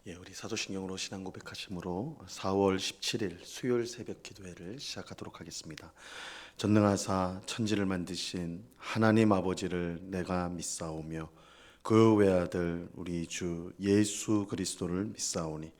우리 사도신경으로 신앙 고백하심으로 4월 17일 수요일 새벽 기도회를 시작하도록 하겠습니다. 전능하사 천지를 만드신 하나님 아버지를 내가 믿사오며 그 외아들 우리 주 예수 그리스도를 믿사오니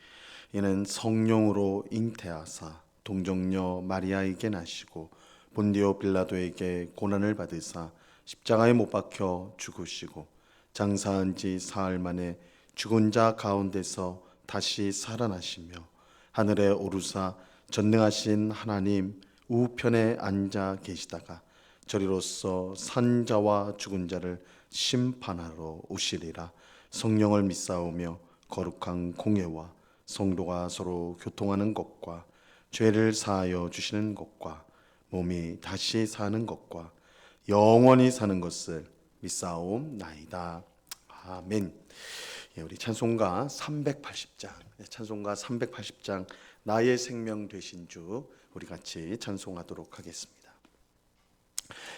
이는 성령으로 잉태하사 동정녀 마리아에게 나시고 본디오 빌라도에게 고난을 받으사 십자가에 못 박혀 죽으시고 장사한 지 사흘 만에 죽은 자 가운데서 다시 살아나시며 하늘에 오르사 전능하신 하나님 우편에 앉아 계시다가 저리로서 산 자와 죽은 자를 심판하러 오시리라. 성령을 믿사오며 거룩한 공예와 성도가 서로 교통하는 것과 죄를 사하여 주시는 것과 몸이 다시 사는 것과 영원히 사는 것을 믿사옵나이다. 아멘. 우리 찬송가 380장, 찬송가 380장 나의 생명 되신 주 우리 같이 찬송하도록 하겠습니다.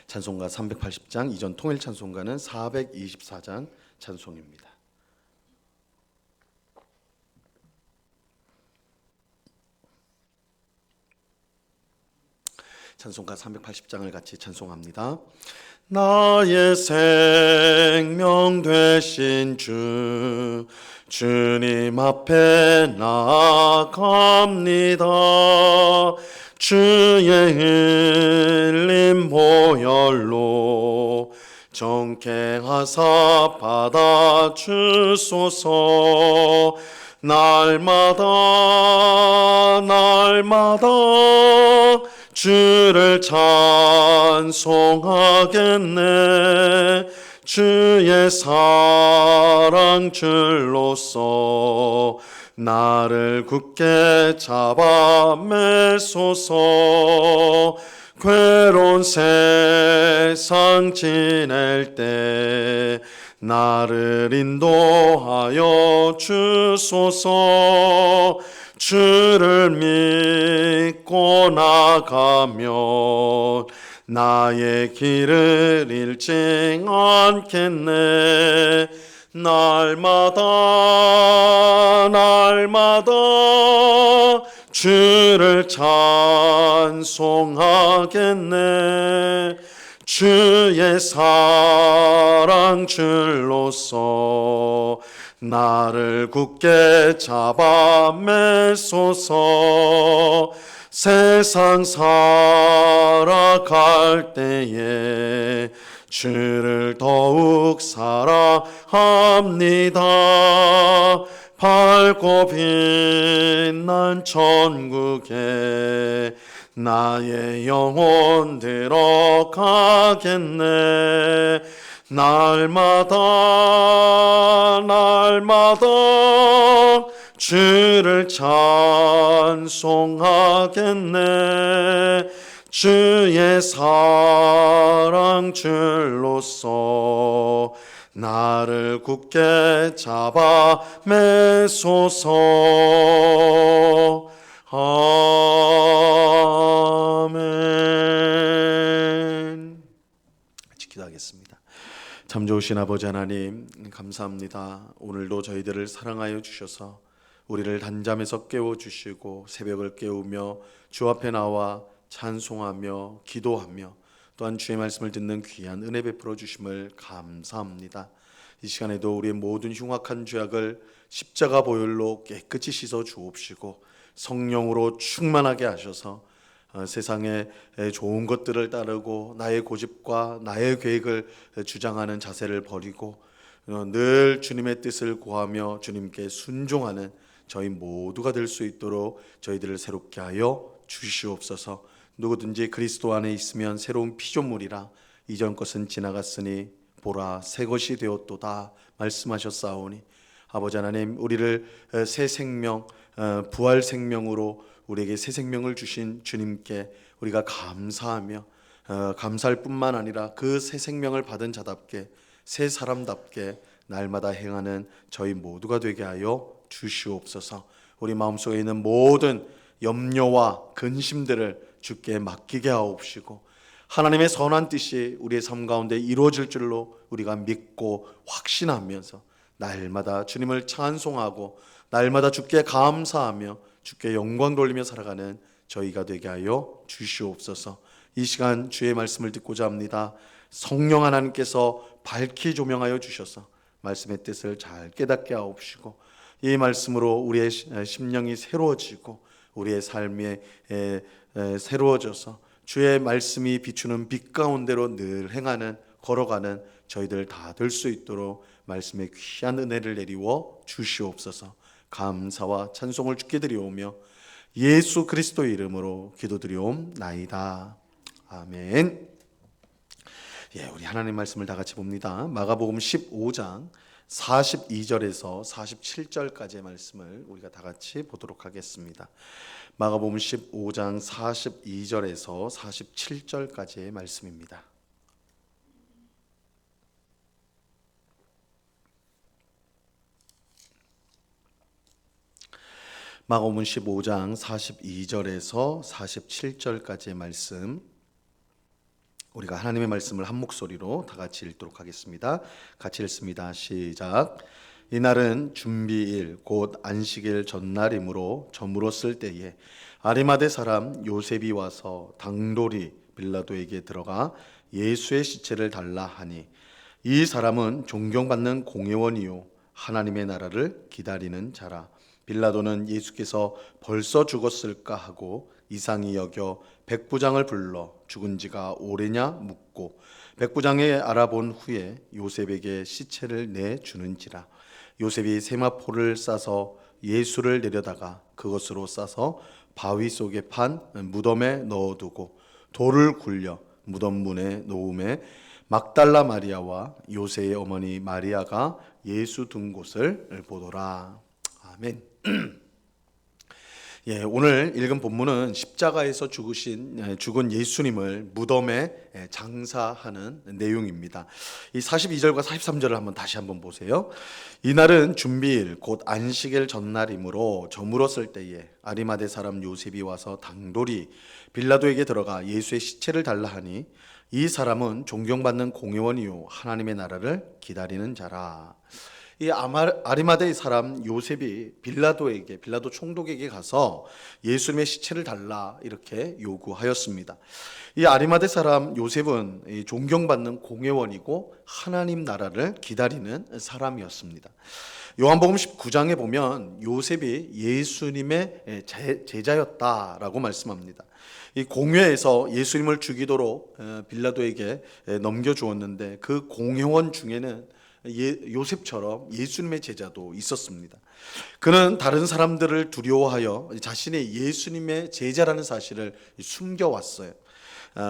찬송가 380장 이전 통일 찬송가는 424장 찬송입니다. 찬송가 380장을 같이 찬송합니다. 나의 생명 되신 주 주님 앞에 나아갑니다. 주의 흘린 보혈로 정케하사 받아주소서. 날마다 주를 찬송하겠네. 주의 사랑 줄로서 나를 굳게 잡아 매소서. 괴로운 세상 지낼 때 나를 인도하여 주소서. 주를 믿고 나가면 나의 길을 잃지 않겠네. 날마다 주를 찬송하겠네. 주의 사랑 줄로서 나를 굳게 잡아 매소서. 세상 살아갈 때에 주를 더욱 사랑합니다. 밝고 빛난 천국에 나의 영혼 들어가겠네. 날마다 주를 찬송하겠네. 주의 사랑 줄로서 나를 굳게 잡아 매소서. 아멘. 기도하겠습니다. 참 좋으신 아버지 하나님, 감사합니다. 오늘도 저희들을 사랑하여 주셔서 우리를 단잠에서 깨워주시고 새벽을 깨우며 주 앞에 나와 찬송하며 기도하며 또한 주의 말씀을 듣는 귀한 은혜 베풀어 주심을 감사합니다. 이 시간에도 우리의 모든 흉악한 죄악을 십자가 보혈로 깨끗이 씻어 주옵시고 성령으로 충만하게 하셔서 세상의 좋은 것들을 따르고 나의 고집과 나의 계획을 주장하는 자세를 버리고 늘 주님의 뜻을 구하며 주님께 순종하는 저희 모두가 될 수 있도록 저희들을 새롭게 하여 주시옵소서. 누구든지 그리스도 안에 있으면 새로운 피조물이라 이전 것은 지나갔으니 보라 새 것이 되었도다 말씀하셨사오니 아버지 하나님, 우리를 새 생명 부활 생명으로 우리에게 새 생명을 주신 주님께 우리가 감사하며 감사할 뿐만 아니라 그 새 생명을 받은 자답게 새 사람답게 날마다 행하는 저희 모두가 되게 하여 주시옵소서. 우리 마음속에 있는 모든 염려와 근심들을 주께 맡기게 하옵시고 하나님의 선한 뜻이 우리의 삶 가운데 이루어질 줄로 우리가 믿고 확신하면서 날마다 주님을 찬송하고 날마다 주께 감사하며 주께 영광 돌리며 살아가는 저희가 되게 하여 주시옵소서. 이 시간 주의 말씀을 듣고자 합니다. 성령 하나님께서 밝히 조명하여 주셔서 말씀의 뜻을 잘 깨닫게 하옵시고, 이 말씀으로 우리의 심령이 새로워지고 우리의 삶이 새로워져서 주의 말씀이 비추는 빛 가운데로 늘 행하는, 걸어가는 저희들 다 될 수 있도록 말씀의 귀한 은혜를 내리워 주시옵소서. 감사와 찬송을 주께 드리오며 예수 그리스도의 이름으로 기도드리옵나이다. 아멘. 우리 하나님 말씀을 다 같이 봅니다. 마가복음 15장 42절에서 47절까지의 말씀을 우리가 다 같이 보도록 하겠습니다. 마가복음 15장 42절에서 47절까지의 말씀입니다. 마가복음 15장 42절에서 47절까지의 말씀, 우리가 하나님의 말씀을 한 목소리로 다 같이 읽도록 하겠습니다. 같이 읽습니다. 시작. 이날은 준비일 곧 안식일 전날이므로 저물었을 때에 아리마대 사람 요셉이 와서 당돌이 빌라도에게 들어가 예수의 시체를 달라 하니, 이 사람은 존경받는 공회원이요 하나님의 나라를 기다리는 자라. 빌라도는 예수께서 벌써 죽었을까 하고 이상히 여겨 백부장을 불러 죽은 지가 오래냐 묻고, 백부장이 알아본 후에 요셉에게 시체를 내주는지라. 요셉이 세마포를 싸서 예수를 내려다가 그것으로 싸서 바위 속에 판 무덤에 넣어두고 돌을 굴려 무덤 문에 놓음에 막달라 마리아와 요새의 어머니 마리아가 예수 둔 곳을 보더라. 아멘. 오늘 읽은 본문은 십자가에서 죽은 예수님을 무덤에 장사하는 내용입니다. 이 42절과 43절을 한번 다시 한번 보세요. 이날은 준비일 곧 안식일 전날이므로 저물었을 때에 아리마대 사람 요셉이 와서 당돌이 빌라도에게 들어가 예수의 시체를 달라 하니, 이 사람은 존경받는 공회원이요 하나님의 나라를 기다리는 자라. 이 아리마대의 사람 요셉이 빌라도 총독에게 가서 예수님의 시체를 달라 이렇게 요구하였습니다. 이 아리마대 사람 요셉은 존경받는 공회원이고 하나님 나라를 기다리는 사람이었습니다. 요한복음 19장에 보면 요셉이 예수님의 제자였다라고 말씀합니다. 이 공회에서 예수님을 죽이도록 빌라도에게 넘겨주었는데, 그 공회원 중에는 요셉처럼 예수님의 제자도 있었습니다. 그는 다른 사람들을 두려워하여 자신이 예수님의 제자라는 사실을 숨겨왔어요.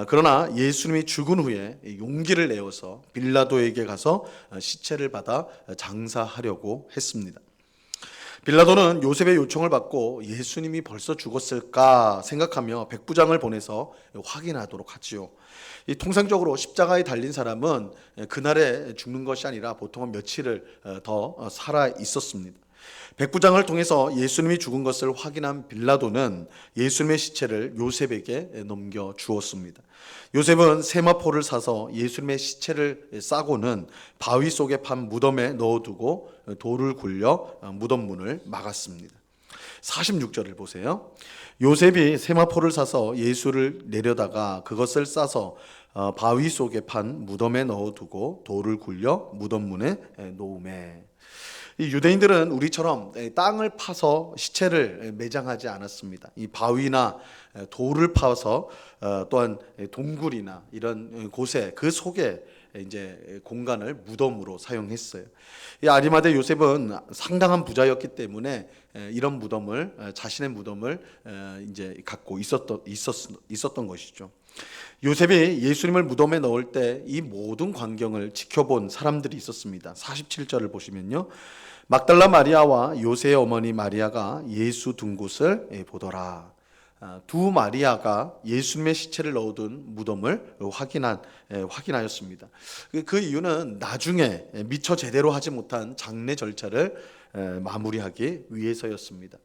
그러나 예수님이 죽은 후에 용기를 내어서 빌라도에게 가서 시체를 받아 장사하려고 했습니다. 빌라도는 요셉의 요청을 받고 예수님이 벌써 죽었을까 생각하며 백부장을 보내서 확인하도록 하지요. 이 통상적으로 십자가에 달린 사람은 그날에 죽는 것이 아니라 보통은 며칠을 더 살아 있었습니다. 백부장을 통해서 예수님이 죽은 것을 확인한 빌라도는 예수님의 시체를 요셉에게 넘겨 주었습니다. 요셉은 세마포를 사서 예수님의 시체를 싸고는 바위 속에 판 무덤에 넣어두고 돌을 굴려 무덤 문을 막았습니다. 46절을 보세요. 요셉이 세마포를 사서 예수를 내려다가 그것을 싸서 바위 속에 판 무덤에 넣어두고 돌을 굴려 무덤 문에 놓음에. 이 유대인들은 우리처럼 땅을 파서 시체를 매장하지 않았습니다. 이 바위나 돌을 파서 또한 동굴이나 이런 곳에, 그 속에 이제 공간을 무덤으로 사용했어요. 이 아리마대 요셉은 상당한 부자였기 때문에 이런 무덤을, 자신의 무덤을 이제 갖고 있었던 것이죠. 요셉이 예수님을 무덤에 넣을 때 이 모든 광경을 지켜본 사람들이 있었습니다. 47절을 보시면요, 막달라 마리아와 요새의 어머니 마리아가 예수 둔 곳을 보더라. 두 마리아가 예수님의 시체를 넣어둔 무덤을 확인하였습니다. 그 이유는 나중에 미처 제대로 하지 못한 장례 절차를 마무리하기 위해서였습니다.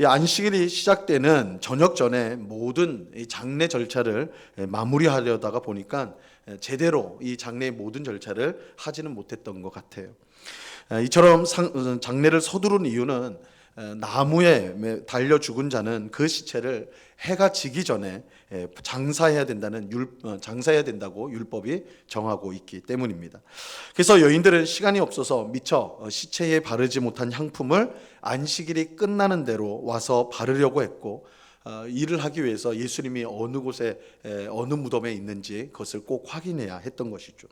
이 안식일이 시작되는 저녁 전에 모든 장례 절차를 마무리하려다가 보니까 제대로 이 장례의 모든 절차를 하지는 못했던 것 같아요. 이처럼 장례를 서두른 이유는 나무에 달려 죽은 자는 그 시체를 해가 지기 전에 장사해야 된다고 율법이 정하고 있기 때문입니다. 그래서 여인들은 시간이 없어서 미처 시체에 바르지 못한 향품을 안식일이 끝나는 대로 와서 바르려고 했고, 일을 하기 위해서 예수님이 어느 곳에 어느 무덤에 있는지 그것을 꼭 확인해야 했던 것이죠.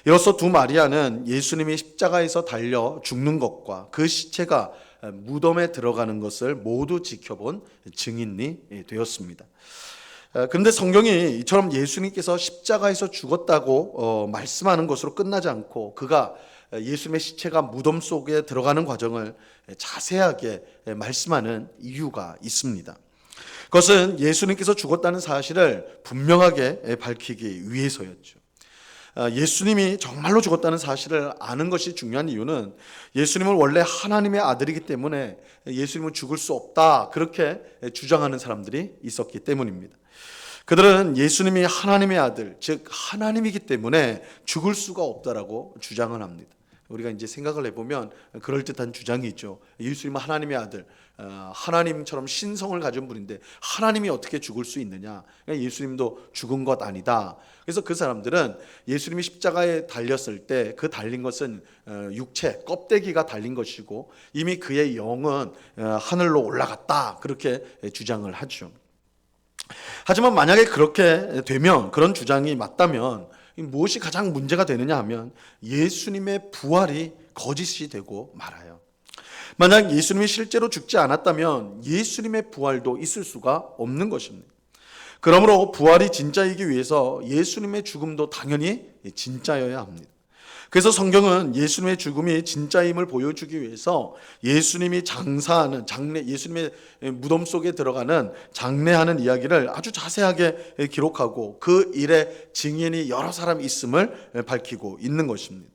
이로써 두 마리아는 예수님이 십자가에서 달려 죽는 것과 그 시체가 무덤에 들어가는 것을 모두 지켜본 증인이 되었습니다. 그런데 성경이 이처럼 예수님께서 십자가에서 죽었다고 말씀하는 것으로 끝나지 않고, 그가 예수님의 시체가 무덤 속에 들어가는 과정을 자세하게 말씀하는 이유가 있습니다. 그것은 예수님께서 죽었다는 사실을 분명하게 밝히기 위해서였죠. 예수님이 정말로 죽었다는 사실을 아는 것이 중요한 이유는, 예수님은 원래 하나님의 아들이기 때문에 예수님은 죽을 수 없다, 그렇게 주장하는 사람들이 있었기 때문입니다. 그들은 예수님이 하나님의 아들, 즉 하나님이기 때문에 죽을 수가 없다라고 주장을 합니다. 우리가 이제 생각을 해보면 그럴듯한 주장이죠. 예수님은 하나님의 아들, 하나님처럼 신성을 가진 분인데 하나님이 어떻게 죽을 수 있느냐? 예수님도 죽은 것 아니다. 그래서 그 사람들은 예수님이 십자가에 달렸을 때 그 달린 것은 육체, 껍데기가 달린 것이고, 이미 그의 영은 하늘로 올라갔다, 그렇게 주장을 하죠. 하지만 만약에 그렇게 되면, 그런 주장이 맞다면 무엇이 가장 문제가 되느냐 하면, 예수님의 부활이 거짓이 되고 말아요. 만약 예수님이 실제로 죽지 않았다면 예수님의 부활도 있을 수가 없는 것입니다. 그러므로 부활이 진짜이기 위해서 예수님의 죽음도 당연히 진짜여야 합니다. 그래서 성경은 예수님의 죽음이 진짜임을 보여주기 위해서 예수님이 장사하는 장례, 예수님의 무덤 속에 들어가는 장례하는 이야기를 아주 자세하게 기록하고, 그 일의 증인이 여러 사람 있음을 밝히고 있는 것입니다.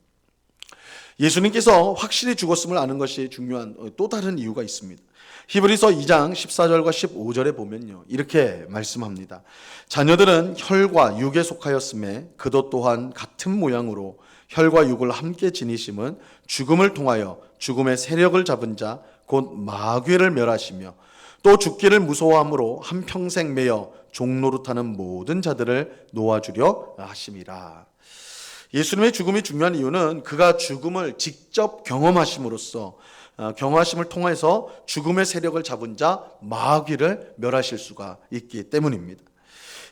예수님께서 확실히 죽었음을 아는 것이 중요한 또 다른 이유가 있습니다. 히브리서 2장 14절과 15절에 보면요, 이렇게 말씀합니다. 자녀들은 혈과 육에 속하였음에 그도 또한 같은 모양으로 혈과 육을 함께 지니심은 죽음을 통하여 죽음의 세력을 잡은 자 곧 마귀를 멸하시며, 또 죽기를 무서워함으로 한평생 매여 종노릇하는 모든 자들을 놓아주려 하심이라. 예수님의 죽음이 중요한 이유는 그가 죽음을 직접 경험하심으로써, 경험하심을 통해서 죽음의 세력을 잡은 자 마귀를 멸하실 수가 있기 때문입니다.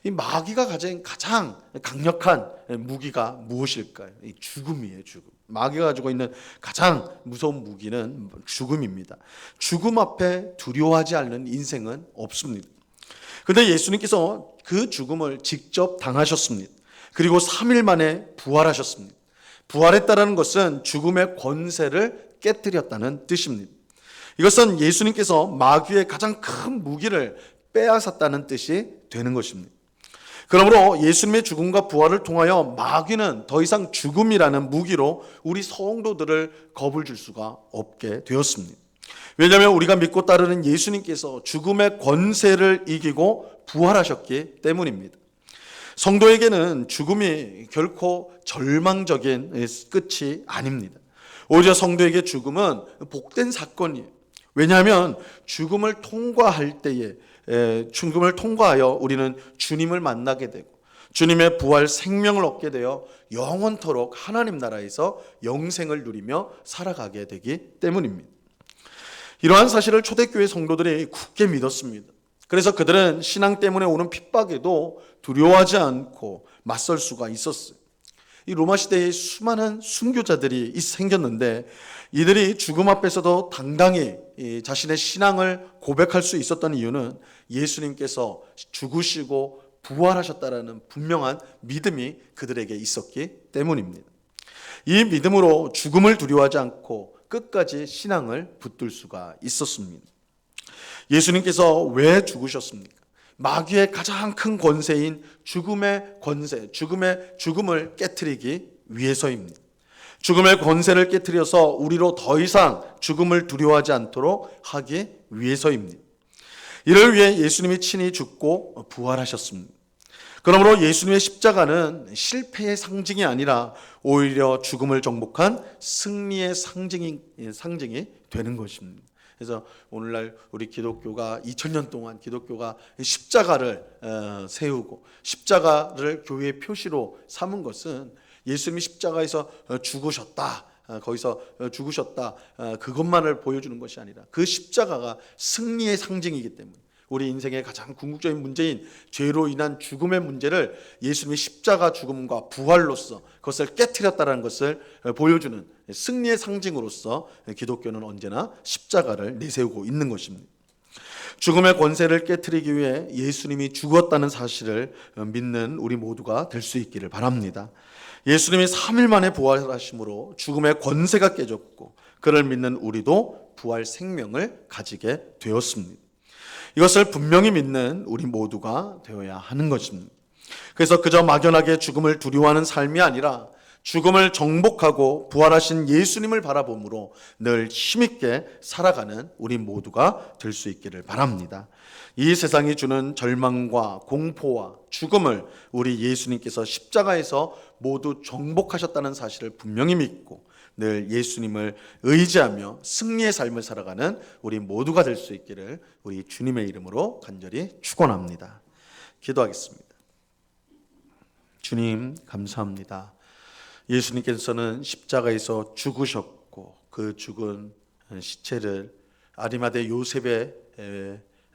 이 마귀가 가장 강력한 무기가 무엇일까요? 이 죽음이에요, 죽음. 마귀가 가지고 있는 가장 무서운 무기는 죽음입니다. 죽음 앞에 두려워하지 않는 인생은 없습니다. 그런데 예수님께서 그 죽음을 직접 당하셨습니다. 그리고 3일 만에 부활하셨습니다. 부활했다는 것은 죽음의 권세를 깨뜨렸다는 뜻입니다. 이것은 예수님께서 마귀의 가장 큰 무기를 빼앗았다는 뜻이 되는 것입니다. 그러므로 예수님의 죽음과 부활을 통하여 마귀는 더 이상 죽음이라는 무기로 우리 성도들을 겁을 줄 수가 없게 되었습니다. 왜냐하면 우리가 믿고 따르는 예수님께서 죽음의 권세를 이기고 부활하셨기 때문입니다. 성도에게는 죽음이 결코 절망적인 끝이 아닙니다. 오히려 성도에게 죽음은 복된 사건이에요. 왜냐하면 죽음을 통과하여 우리는 주님을 만나게 되고, 주님의 부활 생명을 얻게 되어 영원토록 하나님 나라에서 영생을 누리며 살아가게 되기 때문입니다. 이러한 사실을 초대교회 성도들이 굳게 믿었습니다. 그래서 그들은 신앙 때문에 오는 핍박에도 두려워하지 않고 맞설 수가 있었어요. 이 로마 시대에 수많은 순교자들이 생겼는데, 이들이 죽음 앞에서도 당당히 자신의 신앙을 고백할 수 있었던 이유는 예수님께서 죽으시고 부활하셨다라는 분명한 믿음이 그들에게 있었기 때문입니다. 이 믿음으로 죽음을 두려워하지 않고 끝까지 신앙을 붙들 수가 있었습니다. 예수님께서 왜 죽으셨습니까? 마귀의 가장 큰 권세인 죽음의 권세, 죽음을 깨트리기 위해서입니다. 죽음의 권세를 깨트려서 우리로 더 이상 죽음을 두려워하지 않도록 하기 위해서입니다. 이를 위해 예수님이 친히 죽고 부활하셨습니다. 그러므로 예수님의 십자가는 실패의 상징이 아니라 오히려 죽음을 정복한 승리의 상징이 되는 것입니다. 그래서 오늘날 우리 기독교가 2000년 동안 기독교가 십자가를 세우고 십자가를 교회의 표시로 삼은 것은 예수님이 십자가에서 죽으셨다, 거기서 죽으셨다, 그것만을 보여주는 것이 아니라 그 십자가가 승리의 상징이기 때문에 우리 인생의 가장 궁극적인 문제인 죄로 인한 죽음의 문제를 예수님의 십자가 죽음과 부활로서 그것을 깨트렸다는 것을 보여주는 승리의 상징으로서 기독교는 언제나 십자가를 내세우고 있는 것입니다. 죽음의 권세를 깨트리기 위해 예수님이 죽었다는 사실을 믿는 우리 모두가 될 수 있기를 바랍니다. 예수님이 3일 만에 부활하심으로 죽음의 권세가 깨졌고 그를 믿는 우리도 부활 생명을 가지게 되었습니다. 이것을 분명히 믿는 우리 모두가 되어야 하는 것입니다. 그래서 그저 막연하게 죽음을 두려워하는 삶이 아니라 죽음을 정복하고 부활하신 예수님을 바라봄으로 늘 힘있게 살아가는 우리 모두가 될 수 있기를 바랍니다. 이 세상이 주는 절망과 공포와 죽음을 우리 예수님께서 십자가에서 모두 정복하셨다는 사실을 분명히 믿고 늘 예수님을 의지하며 승리의 삶을 살아가는 우리 모두가 될 수 있기를 우리 주님의 이름으로 간절히 축원합니다. 기도하겠습니다. 주님 감사합니다. 예수님께서는 십자가에서 죽으셨고 그 죽은 시체를 아리마대 요셉의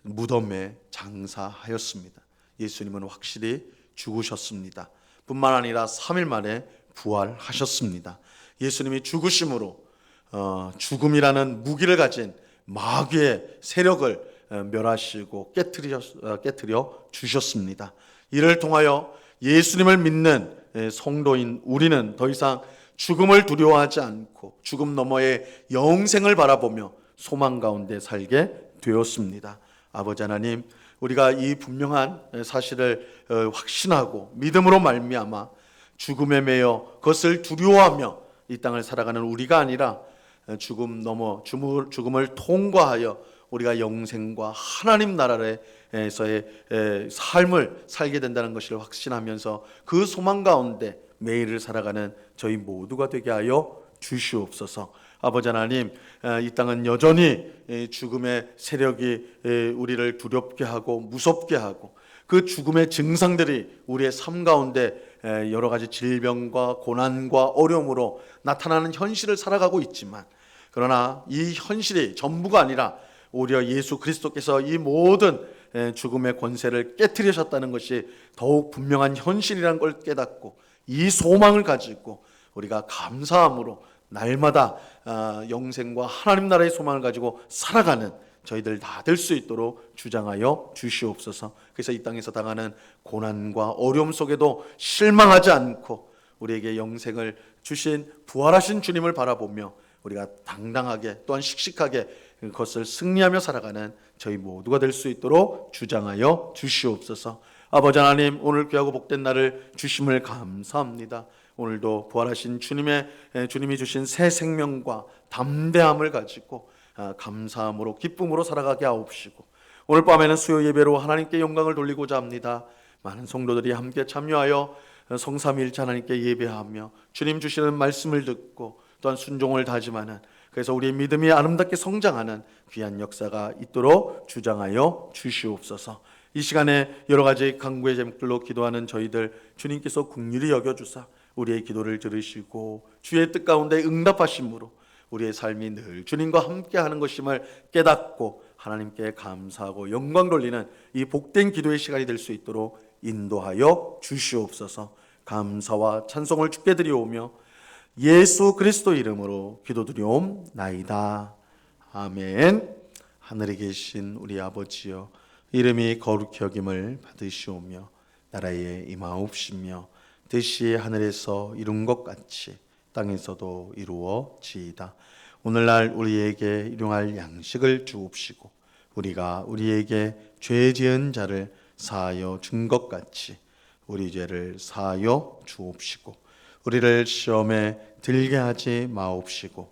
무덤에 장사하였습니다. 예수님은 확실히 죽으셨습니다. 뿐만 아니라 3일 만에 부활하셨습니다. 예수님이 죽으심으로 죽음이라는 무기를 가진 마귀의 세력을 멸하시고 깨트려 주셨습니다. 이를 통하여 예수님을 믿는 성도인 우리는 더 이상 죽음을 두려워하지 않고 죽음 너머의 영생을 바라보며 소망 가운데 살게 되었습니다. 아버지 하나님, 우리가 이 분명한 사실을 확신하고 믿음으로 말미암아 죽음에 매여 그것을 두려워하며 이 땅을 살아가는 우리가 아니라 죽음 넘어 죽음을 통과하여 우리가 영생과 하나님 나라에서의 삶을 살게 된다는 것을 확신하면서 그 소망 가운데 매일을 살아가는 저희 모두가 되게 하여 주시옵소서. 아버지 하나님, 이 땅은 여전히 죽음의 세력이 우리를 두렵게 하고 무섭게 하고 그 죽음의 증상들이 우리의 삶 가운데 여러 가지 질병과 고난과 어려움으로 나타나는 현실을 살아가고 있지만, 그러나 이 현실이 전부가 아니라 오히려 예수 그리스도께서 이 모든 죽음의 권세를 깨트리셨다는 것이 더욱 분명한 현실이라는 걸 깨닫고 이 소망을 가지고 우리가 감사함으로 날마다 영생과 하나님 나라의 소망을 가지고 살아가는 저희들 다 될 수 있도록 주장하여 주시옵소서. 그래서 이 땅에서 당하는 고난과 어려움 속에도 실망하지 않고 우리에게 영생을 주신 부활하신 주님을 바라보며 우리가 당당하게 또한 씩씩하게 그것을 승리하며 살아가는 저희 모두가 될 수 있도록 주장하여 주시옵소서. 아버지 하나님, 오늘 귀하고 복된 날을 주심을 감사합니다. 오늘도 부활하신 주님이 주신 새 생명과 담대함을 가지고 감사함으로 기쁨으로 살아가게 하옵시고, 오늘 밤에는 수요 예배로 하나님께 영광을 돌리고자 합니다. 많은 성도들이 함께 참여하여 성삼위일체 하나님께 예배하며 주님 주시는 말씀을 듣고 또한 순종을 다짐하는, 그래서 우리의 믿음이 아름답게 성장하는 귀한 역사가 있도록 주장하여 주시옵소서. 이 시간에 여러 가지 간구의 제목들로 기도하는 저희들 주님께서 긍휼히 여겨주사 우리의 기도를 들으시고 주의 뜻 가운데 응답하심으로 우리의 삶이 늘 주님과 함께하는 것임을 깨닫고 하나님께 감사하고 영광 돌리는 이 복된 기도의 시간이 될 수 있도록 인도하여 주시옵소서. 감사와 찬송을 주께 드리오며 예수 그리스도 이름으로 기도드리옵나이다. 아멘. 하늘에 계신 우리 아버지여, 이름이 거룩히 여김을 받으시오며 나라에 임하옵시며 뜻이 하늘에서 이룬 것 같이 땅에서도 이루어지이다. 오늘날 우리에게 일용할 양식을 주옵시고 우리가 우리에게 죄 지은 자를 사하여 준 것 같이 우리 죄를 사하여 주옵시고 우리를 시험에 들게 하지 마옵시고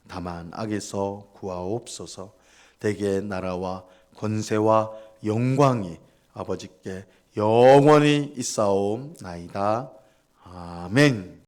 다만 악에서 구하옵소서. 대개 나라와 권세와 영광이 아버지께 영원히 있사옵나이다. 아멘.